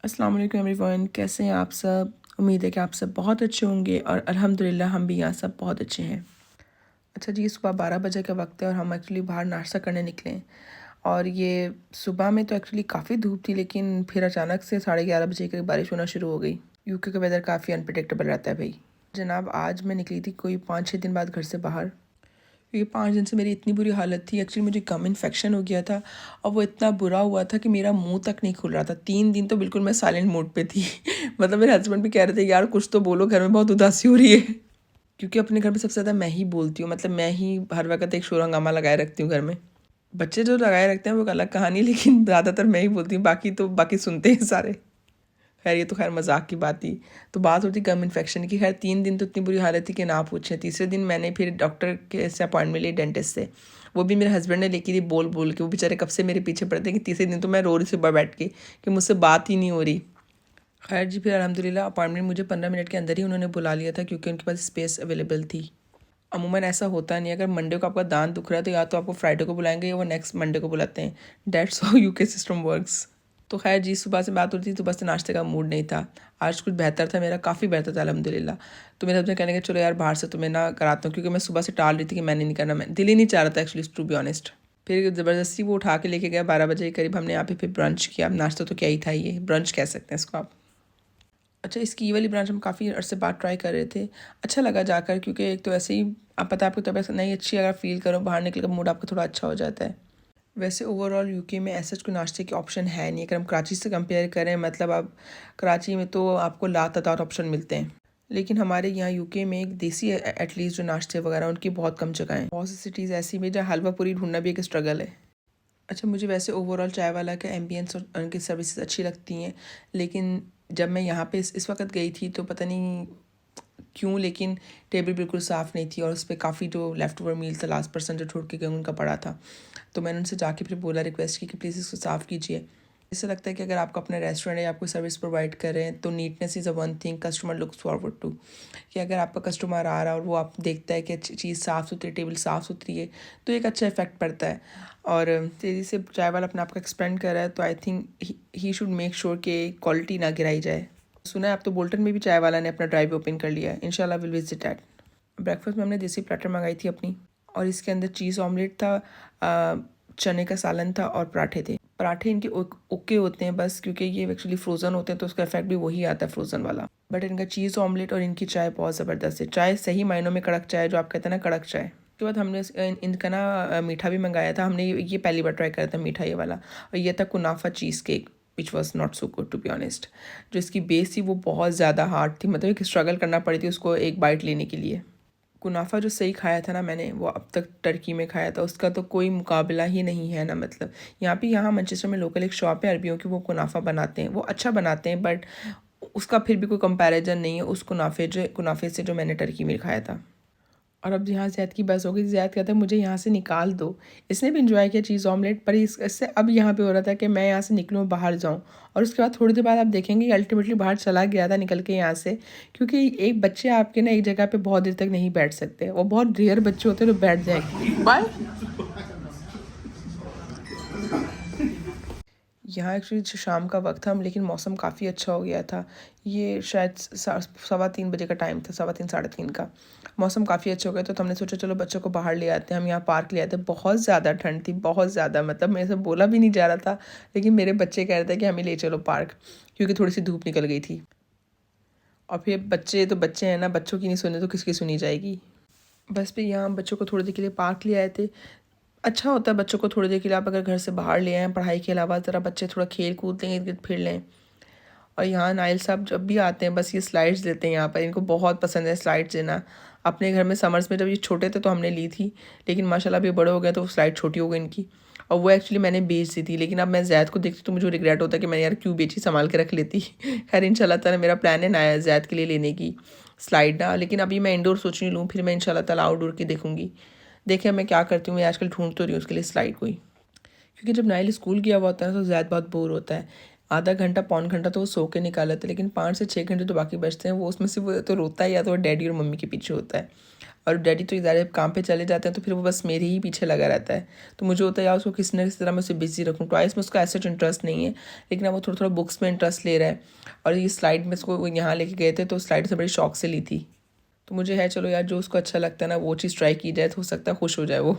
अस्सलाम वालेकुम एवरीवन, कैसे हैं आप सब। उम्मीद है कि आप सब बहुत अच्छे होंगे और अल्हम्दुलिल्लाह हम भी यहाँ सब बहुत अच्छे हैं। अच्छा जी, सुबह 12 बजे का वक्त है और हम एक्चुअली बाहर नाश्ता करने निकले हैं। और ये सुबह में तो एक्चुअली काफ़ी धूप थी, लेकिन फिर अचानक से 11:30 बजे के बारिश होना शुरू हो गई। यूके का वेदर काफ़ी अनप्रडिक्टेबल रहता है भाई। जनाब, आज मैं निकली थी कोई 5-6 दिन बाद घर से बाहर। ये 5 दिन से मेरी इतनी बुरी हालत थी, एक्चुअली मुझे गम इन्फेक्शन हो गया था और वो इतना बुरा हुआ था कि मेरा मुंह तक नहीं खुल रहा था। 3 दिन तो बिल्कुल मैं साइलेंट मोड पे थी। मतलब मेरे हस्बैंड भी कह रहे थे यार कुछ तो बोलो, घर में बहुत उदासी हो रही है। क्योंकि अपने घर में सबसे ज़्यादा मैं ही बोलती हूँ, मतलब मैं ही हर वक्त एक शोर हंगामा लगाए रखती हूँ घर में। बच्चे जो लगाए रखते हैं वो एक अलग कहानी, लेकिन ज़्यादातर मैं ही बोलती हूँ, बाकी सुनते हैं सारे। खैर ये तो खैर मजाक की बात थी। तो बात होती गम इन्फेक्शन की। खैर 3 दिन तो इतनी बुरी हालत थी कि ना पूछें। तीसरे दिन मैंने फिर डॉक्टर के से अपॉइंटमेंट ली, डेंटिस्ट से। वो भी मेरे हस्बैंड ने लेके दी बोल बोल के। वो बेचारे कब से मेरे पीछे पड़ते कि तीसरे दिन तो मैं रो रही सुबह बैठ के कि मुझसे बात ही नहीं हो रही। खैर जी, फिर अल्हम्दुलिल्लाह अपॉइंटमेंट मुझे 15 मिनट के अंदर ही उन्होंने बुला लिया था, क्योंकि उनके पास स्पेस अवेलेबल थी। अमूमन ऐसा होता नहीं। अगर मंडे को आपका दांत दुख रहा है तो या तो आपको फ्राइडे को बुलाएंगे या वो नेक्स्ट मंडे को बुलाते हैं। Dates how UK system works. तो खैर जी, सुबह से बात हो रही थी तो बस नाश्ते का मूड नहीं था। आज कुछ बेहतर था, मेरा काफ़ी बेहतर था अल्हम्दुलिल्लाह। तो मेरे हस्बैंड कहने के चलो यार बाहर से तुम्हें ना कराता हूँ, क्योंकि मैं सुबह से टाल रही थी कि मैंने नहीं करना, मैं दिल ही नहीं चाह रहा था एक्चुअली, टू बी ऑनेस्ट। फिर ज़बरदस्ती वो उठा के लेके गया। 12 बजे के करीब हमने यहाँ पे फिर ब्रंच किया। नाश्ता तो क्या ही था, ये ब्रंच कह सकते हैं इसको आप। अच्छा, इसकी ये वाली ब्रांच हम काफ़ी अरसे बाद ट्राई कर रहे थे। अच्छा लगा जाकर, क्योंकि एक तो ऐसे ही आप पता है आपकी तबीयत नहीं अच्छी, अगर फील करो बाहर निकल कर मूड आपका थोड़ा अच्छा हो जाता है। वैसे ओवरऑल यूके में ऐसा कोई नाश्ते के ऑप्शन है नहीं। अगर हम कराची से कंपेयर करें, मतलब अब कराची में तो आपको लातादार ऑप्शन मिलते हैं, लेकिन हमारे यहाँ यूके में एक देसी एटलीस्ट जो नाश्ते वगैरह उनकी बहुत कम जगह हैं। बहुत सी सिटीज़ ऐसी में जहाँ हलवा पूरी ढूंढना भी एक स्ट्रगल है। अच्छा, मुझे वैसे ओवरऑल चाय वाला का एम्बियंस और उनकी सर्विसेज अच्छी लगती हैं, लेकिन जब मैं यहाँ पे इस वक्त गई थी तो पता नहीं क्यों, लेकिन टेबल बिल्कुल साफ़ नहीं थी और उस पर काफ़ी जो लेफ़्ट ओवर मील था लास्ट पर्सन जो छोड़ के गए उनका पड़ा था। तो मैंने उनसे जाके फिर बोला, रिक्वेस्ट की कि प्लीज़ इसको साफ़ कीजिए। इससे लगता है कि अगर आपका अपना रेस्टोरेंट है, आपको सर्विस प्रोवाइड कर रहे हैं, तो neatness is a one thing customer looks forward to. कि अगर आपका कस्टमर आ रहा है और वो आप देखता है कि चीज़ साफ़ सुथरी, टेबल साफ़ सुथरी है, तो एक अच्छा इफेक्ट पड़ता है। और तेज़ी से चाय वाला अपने आप का एक्सपेंड कर रहा है, तो I think he should make sure कि क्वालिटी ना गिराई जाए। सुना है आप तो बोल्टन में भी चाय वाला ने अपना ड्राइव ओपन कर लिया है। इंशाल्लाह विल विजिट दैट। ब्रेकफास्ट में हमने देसी प्लेटर मंगाई थी अपनी, और इसके अंदर चीज़ ऑमलेट था, चने का सालन था और पराठे थे। पराठे इनके ओके होते हैं बस, क्योंकि ये एक्चुअली फ्रोज़न होते हैं तो उसका इफेक्ट भी वही आता है फ्रोज़न वाला। बट इनका चीज़ ऑमलेट और इनकी चाय बहुत ज़बरदस्त है। चाय सही मायनों में कड़क चाय, जो आप कहते हैं ना कड़क चाय। उसके बाद हमने इनका ना मीठा भी मंगाया था। हमने ये पहली बार ट्राई करा था मीठा ये वाला, और ये था कुनाफा cheese cake, which was not so good to be honest. जो इसकी बेस थी वो बहुत ज़्यादा हार्ड थी, मतलब एक स्ट्रगल करना पड़ी थी उसको एक बाइट लेने के लिए। कुनाफा जो सही खाया था ना मैंने, वो अब तक टर्की में खाया था, उसका तो कोई मुकाबला ही नहीं है ना। मतलब यहाँ मैनचेस्टर में लोकल एक शॉप है अरबियों की, वो कुनाफा बनाते हैं, वो अच्छा बनाते हैं, बट उसका फिर भी कोई कंपैरिजन नहीं है उस कुनाफे से जो मैंने टर्की में खाया था। और अब यहाँ ज़ैद की बस हो गई। ज़ैद कहता है मुझे यहाँ से निकाल दो। इसने भी इंजॉय किया चीज़ ऑमलेट, पर इससे अब यहाँ पे हो रहा था कि मैं यहाँ से निकलूँ, बाहर जाऊँ। और उसके बाद थोड़ी देर बाद आप देखेंगे अल्टीमेटली बाहर चला गया था निकल के यहाँ से, क्योंकि एक बच्चे आपके ना एक जगह पे बहुत देर तक नहीं बैठ सकते। वो बहुत रेयर बच्चे होते हैं जो बैठ जाएंगे। बाय। यहाँ एक्चुअली शाम का वक्त था, लेकिन मौसम काफ़ी अच्छा हो गया था। ये शायद 3:15 बजे का टाइम था, 3:15 3:30 का। मौसम काफ़ी अच्छा हो गया तो हमने सोचा चलो बच्चों को बाहर ले आते हैं। हम यहाँ पार्क ले आते हैं। बहुत ज़्यादा ठंड थी, बहुत ज़्यादा, मतलब मेरे से बोला भी नहीं जा रहा था, लेकिन मेरे बच्चे कह रहे थे कि हमें ले चलो पार्क, क्योंकि थोड़ी सी धूप निकल गई थी। और फिर बच्चे तो बच्चे हैं ना, बच्चों की नहीं सुने तो किसकी सुनी जाएगी। बस फिर यहाँ हम बच्चों को थोड़ी देर के लिए पार्क ले आए थे। अच्छा होता है बच्चों को थोड़ी देर के लिए आप अगर घर से बाहर ले आएँ, पढ़ाई के अलावा ज़रा बच्चे थोड़ा खेल कूद लें, इर्द गिर्द फिर लें। और यहाँ नाइल साहब जब भी आते हैं बस ये स्लाइड्स देते हैं यहाँ पर। इनको बहुत पसंद है स्लाइड्स देना। अपने घर में समर्स में जब ये छोटे थे तो हमने ली थी, लेकिन माशाल्लाह अभी बड़े हो गए तो स्लाइड छोटी हो गई इनकी। और वो एक्चुअली मैंने बेच दी थी, लेकिन अब मैं ज़ैद को देखती तो मुझे रिग्रेट होता है कि मैंने यार क्यों बेची, संभाल के रख लेती। खैर इंशाल्लाह ताला मेरा प्लान है ना ज़ैद के लिए लेने की स्लाइड ना, लेकिन अभी मैं इंडोर सोच रही लूँ, फिर मैं इंशाल्लाह ताला आउटडोर की देखूँगी। देखिए मैं क्या करती हूँ, मैं आजकल ढूंढ तो रही हूँ उसके लिए स्लाइड कोई। क्योंकि जब नाइल स्कूल गया हुआ होता है ना तो ज़्यादा बहुत बोर होता है। आधा घंटा पौन घंटा तो वो सो के निकाल लेते हैं, लेकिन 5 से 6 घंटे तो बाकी बचते हैं, वो उसमें से वो तो रोता है या तो वो डैडी और मम्मी के पीछे होता है। और डैडी तो ज़्यादा काम पे चले जाते हैं तो फिर वो बस मेरे ही पीछे लगा रहता है। तो मुझे होता है यार उसको किसी न किसी तरह मैं उसे बिजी रखूँ। टॉयस में उसका ऐसा इंटरेस्ट नहीं है, लेकिन अब वो थोड़ा थोड़ा बुक्स में इंटरेस्ट ले रहा है। और ये स्लाइड में इसको यहाँ लेके गए थे तो स्लाइड से बड़ी शौक से ली थी। तो मुझे है चलो यार जो उसको अच्छा लगता है ना वो चीज़ ट्राई की जाए, तो हो सकता है खुश हो जाए वो।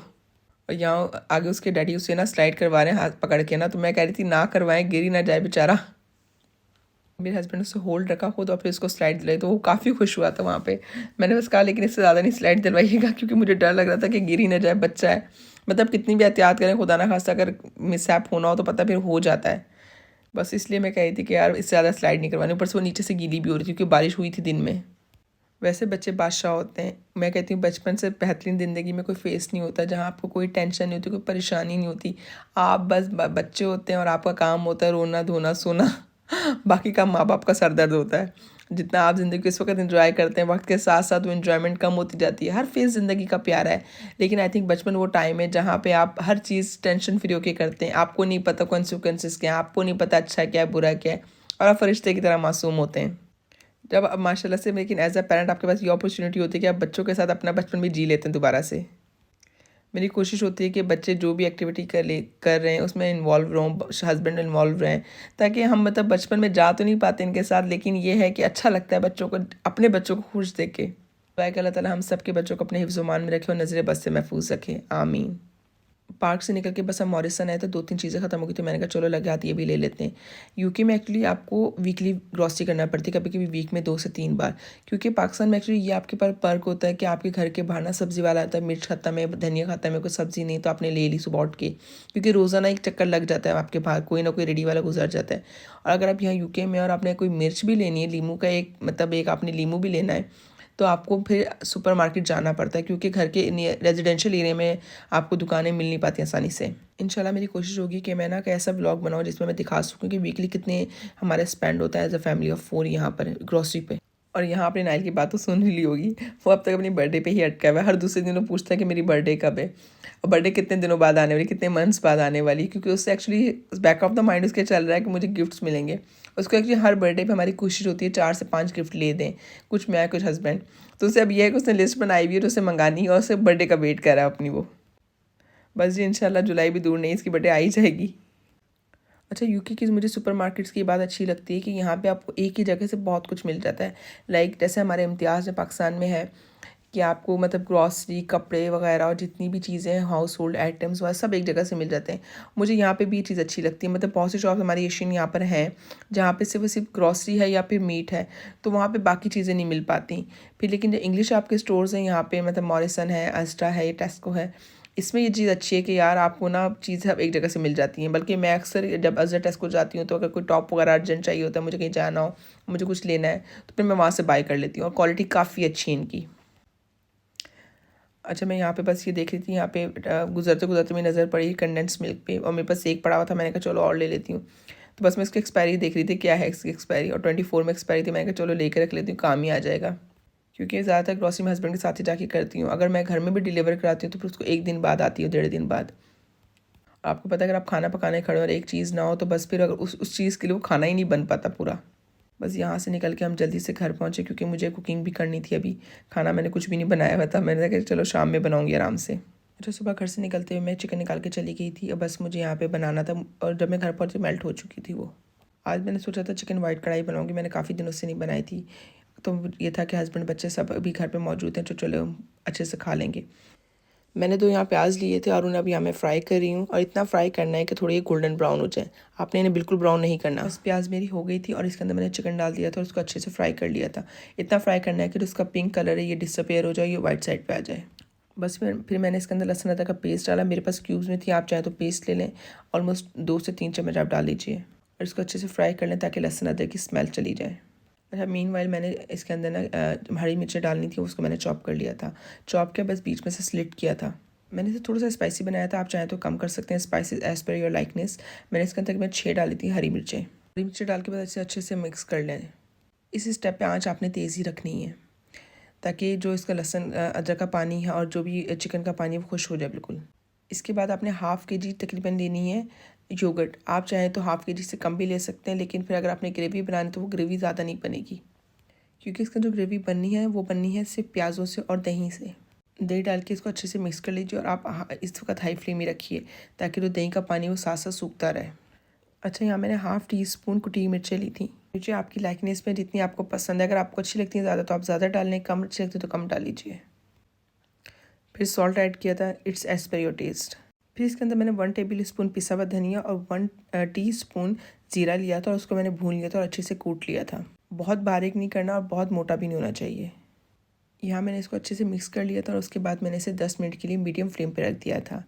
और यहाँ आगे उसके डैडी उसे ना स्लाइड करवा रहे हैं हाथ पकड़ के ना, तो मैं कह रही थी ना करवाएं, गिर ही ना जाए बेचारा। मेरे हस्बैंड उसे होल्ड रखा खुद और फिर उसको स्लाइड दिलाई, तो वो काफ़ी खुश हुआ था वहाँ पे। मैंने बस कहा लेकिन इससे ज़्यादा नहीं स्लाइड दिलवाइएगा, क्योंकि मुझे डर लग रहा था कि गिर ही ना जाए, बच्चा है। मतलब कितनी भी एहतियात करें, खुदा ना खास्ता अगर मिसहैप होना हो तो पता फिर हो जाता है। बस इसलिए मैं कह रही थी कि यार इससे ज़्यादा स्लाइड नहीं करवानी। ऊपर से वो नीचे से गीली भी हो रही थी क्योंकि बारिश हुई थी दिन में। वैसे बच्चे बादशाह होते हैं। मैं कहती हूँ बचपन से बेहतरीन ज़िंदगी में कोई फेस नहीं होता जहाँ आपको कोई टेंशन नहीं होती, कोई परेशानी नहीं होती। आप बस बच्चे होते हैं और आपका काम होता है रोना धोना सोना। बाकी का माँ बाप का सर दर्द होता है। जितना आप ज़िंदगी को इस वक्त एंजॉय करते हैं, वक्त के साथ साथ वो इन्जॉयमेंट कम होती जाती है। हर फेज़ ज़िंदगी का प्यारा है, लेकिन आई थिंक बचपन वो टाइम है जहाँ पे आप हर चीज़ टेंशन फ्री होके करते हैं। आपको नहीं पता कॉन्सिक्वेंसेस क्या है, आपको नहीं पता अच्छा क्या है बुरा क्या है, और आप फरिश्ते की तरह मासूम होते हैं। जब अब माशाल्लाह से, लेकिन एज अ पेरेंट आपके पास ये अपॉर्चुनिटी होती है कि आप बच्चों के साथ अपना बचपन भी जी लेते हैं दोबारा से। मेरी कोशिश होती है कि बच्चे जो भी एक्टिविटी कर रहे हैं उसमें इन्वॉल्व रहूँ, हस्बैंड इन्वॉल्व रहें, ताकि हम मतलब बचपन में जा तो नहीं पाते इनके साथ, लेकिन ये है कि अच्छा लगता है बच्चों को, अपने बच्चों को खुश देख के। दुआ कि अल्लाह ताला हम सब के बच्चों को अपने हिफ्ज़-ओ-मान में रखे और नज़र बद से महफूज रखे, आमीन। पार्क से निकल के बस हम मॉरिसन आए तो 2-3 चीज़ें ख़त्म हो गई, तो मैंने कहा चलो लगे हाथ ये भी ले लेते हैं। यूके में एक्चुअली आपको वीकली ग्रॉसरी करना पड़ती है, कभी-कभी वीक में 2 से 3 बार। क्योंकि पाकिस्तान में एक्चुअली ये आपके पास पर्क होता है कि आपके घर के बाहर ना सब्ज़ी वाला आता है, मिर्च खत्म है, धनिया खत्म है, कोई सब्ज़ी नहीं तो आपने ले ली सुबह उठ के। क्योंकि रोज़ाना एक चक्कर लग जाता है आपके बाहर, कोई ना कोई रेडी वाला गुजर जाता है। और अगर आप यहाँ यूके में और आपने कोई मिर्च भी लेनी है, लीमू का एक मतलब एक आपने लीमू भी लेना है, तो आपको फिर सुपरमार्केट जाना पड़ता है, क्योंकि घर के रेजिडेंशियल एरिया में आपको दुकानें मिल नहीं पाती आसानी से। इंशाल्लाह मेरी कोशिश होगी कि मैं ना कैसा व्लॉग बनाऊँ जिसमें मैं दिखा सकूँ कि वीकली कितने हमारे स्पेंड होता है एज अ फैमिली ऑफ 4 यहाँ पर ग्रॉसरी पे। और यहाँ आपने नाइल की बात तो सुन ही ली होगी, वो अब तक अपनी बर्थडे पे ही अटका हुआ है। हर दूसरे दिन वो पूछता है कि मेरी बर्थडे कब है, और बर्थडे कितने दिनों बाद आने वाली, कितने मंथ्स बाद आने वाली, क्योंकि उससे actually back of the mind उसके चल रहा है कि मुझे गिफ्ट्स मिलेंगे। उसको एक्चुअली हर बर्थडे पे हमारी कोशिश होती है 4 से 5 गिफ्ट ले दें, कुछ मैं कुछ हस्बैंड। तो उसे अब ये है कि उसने लिस्ट बनाई हुई है, तो उसे मंगानी है और उसे बर्थडे का वेट कर रहा है अपनी वो। बस जी इंशाल्लाह जुलाई भी दूर नहीं, इसकी बर्थडे आ ही जाएगी। अच्छा, यूके की मुझे सुपरमार्केट्स की बात अच्छी लगती है कि यहाँ पे आपको एक ही जगह से बहुत कुछ मिल जाता है। लाइक जैसे हमारे इम्तियाज़ में पाकिस्तान में है कि आपको मतलब ग्रॉसरी, कपड़े वगैरह और जितनी भी चीज़ें हैं, हाउस होल्ड आइटम्स वगैरह सब एक जगह से मिल जाते हैं। मुझे यहाँ पे भी ये चीज़ अच्छी लगती है। मतलब बहुत सी शॉप हमारी एशियन यहाँ पर हैं जहाँ पे सिर्फ ग्रॉसरी है या फिर मीट है, तो वहाँ पे बाकी चीज़ें नहीं मिल पाती। फिर लेकिन जो इंग्लिश आपके स्टोर्स हैं यहाँ पे, मतलब मॉरिसन है, अस्टा है, टेस्को है, इसमें ये चीज़ अच्छी है कि यार आपको ना चीज़ें अब एक जगह से मिल जाती हैं। बल्कि मैं अक्सर जब अज़र टेस्को जाती हूँ तो अगर कोई टॉप वगैरह अर्जेंट चाहिए होता है, मुझे कहीं जाना हो, मुझे कुछ लेना है, तो फिर मैं वहाँ से बाय कर लेती हूँ और क्वालिटी काफ़ी अच्छी है इनकी। अच्छा, मैं यहाँ पे बस ये देख रही थी, यहाँ पे गुजरते गुजरते मेरी नज़र पड़ी कंडेंस मिल्क पे, और मेरे पास एक पड़ा हुआ था, मैंने कहा चलो और ले लेती हूँ। तो बस मैं इसकी एक्सपायरी देख रही थी क्या है इसकी एक्सपायरी, और 24 में एक्सपायरी थी। मैंने कहा चलो लेकर रख लेती हूँ, काम ही आ जाएगा। क्योंकि ज़्यादातर ग्रॉसरी मैं हस्बैंड के साथ ही जाके करती हूँ। अगर मैं घर में भी डिलीवर कराती हूँ तो फिर उसको 1 दिन बाद आती हूँ, 1.5 दिन बाद। आपको पता है अगर आप खाना पकाने खड़े और एक चीज़ ना हो तो बस फिर अगर उस चीज़ के लिए वो खाना ही नहीं बन पाता पूरा। बस यहाँ से निकल के हम जल्दी से घर पहुँचे, क्योंकि मुझे कुकिंग भी करनी थी अभी। खाना मैंने कुछ भी नहीं बनाया हुआ था, मैंने कहा चलो शाम में बनाऊँगी आराम से। अच्छा, सुबह घर से निकलते हुए मैं चिकन निकाल के चली गई थी, और बस मुझे यहाँ पे बनाना था, और जब मैं घर पहुँची मेल्ट हो चुकी थी वो। आज मैंने सोचा था चिकन वाइट कढ़ाई बनाऊँगी, मैंने काफ़ी दिनों से नहीं बनाई थी। तो ये था कि हस्बैंड बच्चे सब अभी घर पे मौजूद हैं, तो चलो हम अच्छे से खा लेंगे। मैंने 2 यहाँ प्याज लिए थे और उन्हें अभी यहाँ मैं फ्राई कर रही हूँ, और इतना फ्राई करना है कि थोड़ी गोल्डन ब्राउन हो जाए। आपने इन्हें बिल्कुल ब्राउन नहीं करना। बस प्याज मेरी हो गई थी और इसके अंदर मैंने चिकन डाल दिया था और उसको अच्छे से फ्राई कर लिया था। इतना फ्राई करना है कि उसका पिंक कलर है ये डिसअपेयर हो जाए, ये वाइट साइड पर आ जाए। बस फिर मैंने इसके अंदर लहसुन अदरक का पेस्ट डाला। मेरे पास क्यूब्स में थी, आप चाहे तो पेस्ट ले लें। ऑलमोस्ट 2 से 3 चम्मच आप डाल लीजिए और इसको अच्छे से फ्राई कर लें ताकि लहसुन अदरक की स्मेल चली जाए। अच्छा, मीनवाइल मैंने इसके अंदर ना हरी मिर्चें डालनी थी, उसको मैंने चॉप कर लिया था। चॉप किया, बस बीच में से स्लिट किया था। मैंने इसे थोड़ा सा स्पाइसी बनाया था, आप चाहें तो कम कर सकते हैं spices as per your likeness. मैंने इसके अंदर मैं 6 डाली थी हरी मिर्चें। हरी मिर्चें डाल के बाद इसे अच्छे से मिक्स कर लें। इस स्टेप पे आँच आपने तेज़ ही रखनी है ताकि जो इसका लहसुन अदरक का पानी है और जो भी चिकन का पानी है वो खुश हो जाए बिल्कुल। इसके बाद आपने हाफ़ के जी तकरीबन लेनी है योगर्ट। आप चाहें तो हाफ़ के जी से कम भी ले सकते हैं, लेकिन फिर अगर आपने ग्रेवी बनानी तो वो ग्रेवी ज़्यादा नहीं बनेगी, क्योंकि इसका जो ग्रेवी बननी है वो बननी है सिर्फ प्याज़ों से और दही से। दही डाल के इसको अच्छे से मिक्स कर लीजिए और आप इस वक्त हाई फ्लेम में रखिए ताकि जो दही का पानी वो साथ साथ सूखता रहे। अच्छा, यहाँ मैंने हाफ़ टी स्पून कुटी मिर्चें ली थी। मिर्चें आपकी लाइकनेस में जितनी आपको पसंद है, अगर आपको अच्छी लगती है ज़्यादा तो आप ज़्यादा डाल लें, कम अच्छी लगती है तो कम डाल लीजिए। फिर सॉल्ट ऐड किया था, it's as per your taste. फिर इसके अंदर मैंने 1 टेबल स्पून पिसा हुआ धनिया और 1 टीस्पून जीरा लिया था और उसको मैंने भून लिया था और अच्छे से कूट लिया था। बहुत बारीक नहीं करना और बहुत मोटा भी नहीं होना चाहिए। यहाँ मैंने इसको अच्छे से मिक्स कर लिया था और उसके बाद मैंने इसे 10 मिनट के लिए मीडियम फ्लेम पर रख दिया था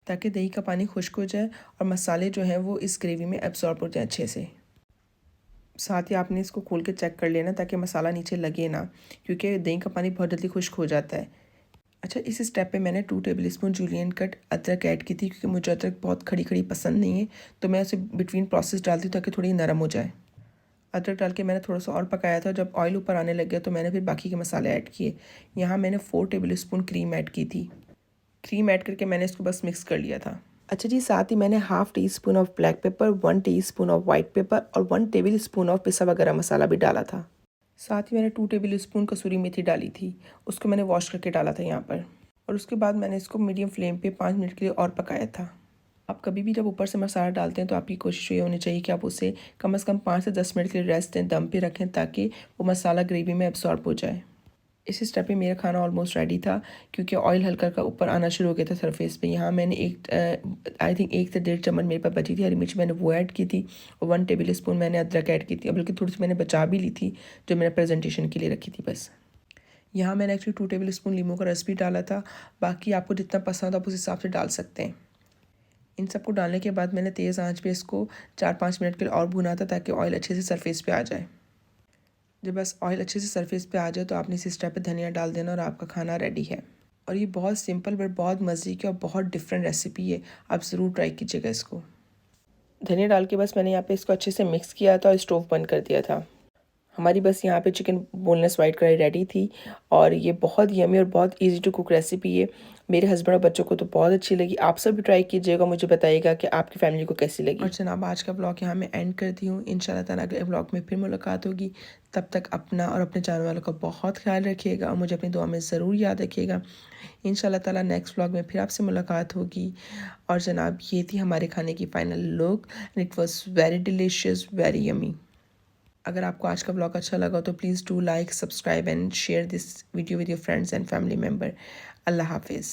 ताकि दही का पानी खुश्क हो जाए और मसाले जो हैं वो इस ग्रेवी में एब्जॉर्ब हो जाए अच्छे से। साथ ही आपने इसको खोल के चेक कर लेना ताकि मसाला नीचे लगे ना, क्योंकि दही का पानी बहुत जल्दी खुश्क हो जाता है। अच्छा, इस स्टेप पे मैंने 2 टेबल स्पून जूलियन कट अदरक ऐड की थी, क्योंकि मुझे अदरक बहुत खड़ी खड़ी पसंद नहीं है, तो मैं उसे बिटवीन प्रोसेस डालती हूँ ताकि थोड़ी नरम हो जाए। अदरक डाल के मैंने थोड़ा सा और पकाया था। जब ऑयल ऊपर आने लग गया तो मैंने फिर बाकी के मसाले ऐड किए। यहाँ मैंने 4 टेबल स्पून क्रीम ऐड की थी। क्रीम ऐड करके मैंने इसको बस मिक्स कर लिया था। अच्छा जी, साथ ही मैंने half tea spoon of black pepper, 1 teaspoon of white paper और 1 टेबल स्पून ऑफ पिसा हुआ गरम मसाला भी डाला था। साथ ही मैंने 2 टेबल स्पून कसूरी मेथी डाली थी, उसको मैंने वॉश करके डाला था यहाँ पर। और उसके बाद मैंने इसको मीडियम फ्लेम पे 5 मिनट के लिए और पकाया था। आप कभी भी जब ऊपर से मसाला डालते हैं तो आपकी कोशिश ये होनी चाहिए कि आप उसे कम से कम 5 से 10 मिनट के लिए रेस्ट दें, दम पे रखें ताकि वो मसाला ग्रेवी में एब्सॉर्ब हो जाए। इस स्टेप पे मेरा खाना ऑलमोस्ट रेडी था, क्योंकि ऑयल हल्का हल्का ऊपर आना शुरू हो गया था सरफेस पे। यहाँ मैंने आई थिंक 1 से 1.5 चम्मच मेरे पास बची थी हरी मिर्च, मैंने वो ऐड की थी और 1 टेबल स्पून मैंने अदरक ऐड की थी, बल्कि थोड़ी सी मैंने बचा भी ली थी जो मैंने प्रेजेंटेशन के लिए रखी थी बस। यहाँ मैंने एक्चुअली 2 टेबल स्पून लीमू का रस भी डाला था। बाकी आपको जितना पसंद आप उस हिसाब से डाल सकते हैं। इन सबको डालने के बाद मैंने तेज़ आंच पे इसको 4-5 मिनट के लिए और भुना था ताकि ऑयल अच्छे से सरफेस पे आ जाए। जब बस ऑयल अच्छे से सरफेस पे आ जाए तो आपने इस स्टेप पे धनिया डाल देना और आपका खाना रेडी है। और ये बहुत सिंपल बट बहुत मज़े की और बहुत डिफरेंट रेसिपी है, आप ज़रूर ट्राई कीजिएगा इसको। धनिया डाल के बस मैंने यहाँ पे इसको अच्छे से मिक्स किया था और स्टोव बंद कर दिया था। हमारी बस यहाँ पे चिकन बोनलेस वाइट कढ़ाई रेडी थी और ये बहुत यमी और बहुत इजी टू कुक रेसिपी है। मेरे हस्बैंड और बच्चों को तो बहुत अच्छी लगी। आप सब भी ट्राई कीजिएगा, मुझे बताइएगा कि आपकी फैमिली को कैसी लगी। और जनाब, आज का ब्लॉग यहाँ मैं एंड करती हूँ। इंशाल्लाह ताला अगले ब्लॉग में फिर मुलाकात होगी। तब तक अपना और अपने जानने वालों का बहुत ख्याल रखिएगा और मुझे अपनी दुआ में ज़रूर याद रखिएगा। इंशाल्लाह ताला नेक्स्ट ब्लॉग में फिर आपसे मुलाकात होगी। और जनाब, ये थी हमारे खाने की final look and it was very delicious, very yummy. अगर आपको आज का ब्लॉग अच्छा लगा तो please do like, subscribe and share this video with your friends and family member. अल्लाह हाफिज़।